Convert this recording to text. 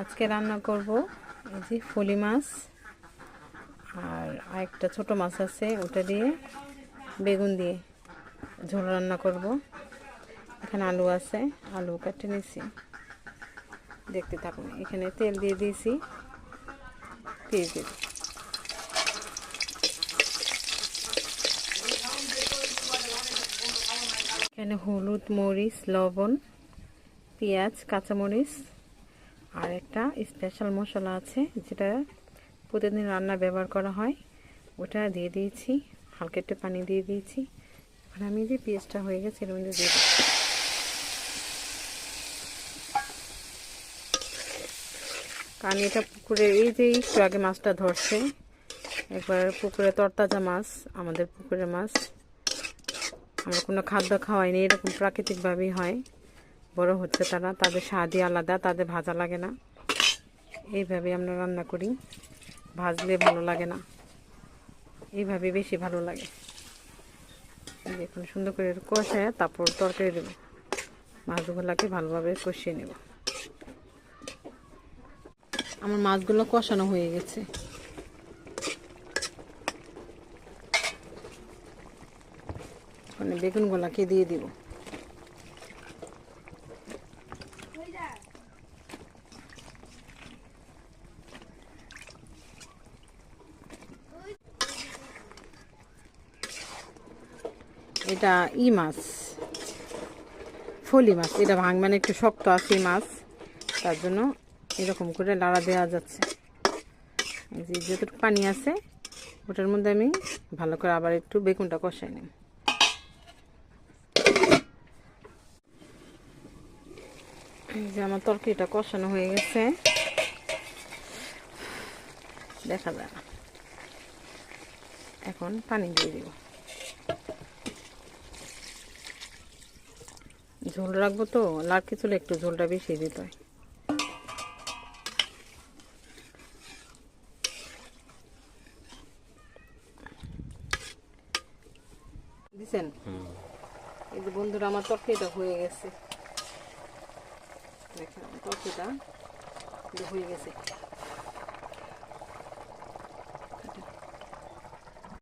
আজকে রান্না করব এই যে ফলি মাছ আর আরেকটা ছোট মাছ আছে, ওটা দিয়ে বেগুন দিয়ে ঝোল রান্না করব। এখানে আলু আছে, আলু কেটে নিয়েছি, দেখতে থাকুন। এখানে তেল দিয়ে দিয়েছি, পেঁয়াজ দিয়ে দিই। এখানে হলুদ, মরিচ, লবণ, পেঁয়াজ, কাঁচামরিচ আর একটা স্পেশাল মশলা আছে যেটা প্রতিদিন রান্না ব্যবহার করা হয়, ওটা দিয়ে দিয়েছি। হালকা একটু পানি দিয়ে দিয়েছি। আর আমি যে পেঁয়াজটা হয়ে গেছে এর মধ্যে দিয়ে দিই। কারণ এটা পুকুরে এই যে একটু আগে মাছটা ধরছে, একবার পুকুরে তরতাজা মাছ, আমাদের পুকুরের মাছ। আমরা কোনো খাদ্য খাওয়াইনি, এরকম প্রাকৃতিকভাবেই হয়, বড় হচ্ছে তারা, তাদের স্বাদই আলাদা, তাদের ভাজা লাগে না। এইভাবে আমরা রান্না করি, ভাজলে ভালো লাগে না, এইভাবে বেশি ভালো লাগে। দেখুন সুন্দর করে কষায় তারপর তরকারি দেব, মাছগুলোকে ভালোভাবে কষিয়ে নেব। আমার মাছগুলো কষানো হয়ে গেছে। মানে বেগুনগুলোকে দিয়ে দিব। এটা মাছ, ফলি মাছ। এটা মানে একটু শক্ত আছে মাছ, তার জন্য এরকম করে লাড়া দেওয়া যাচ্ছে। যতটুকু পানি আছে ওটার মধ্যে আমি ভালো করে আবার একটু বেগুনটা কষাই নিই। এই যে আমার তরকারিটা কষানো হয়ে গেছে, দেখা যায় না। এখন পানি দিয়ে দিব। ঝোল রাখবো তো, লাড়কি চুলে একটু ঝোলটা বেশি দিতে হয়। দিছেন? এই যে বন্ধুরা, আমার তরকারিটা হয়ে গেছে। দেখেন তরকারিটা হয়ে গেছে।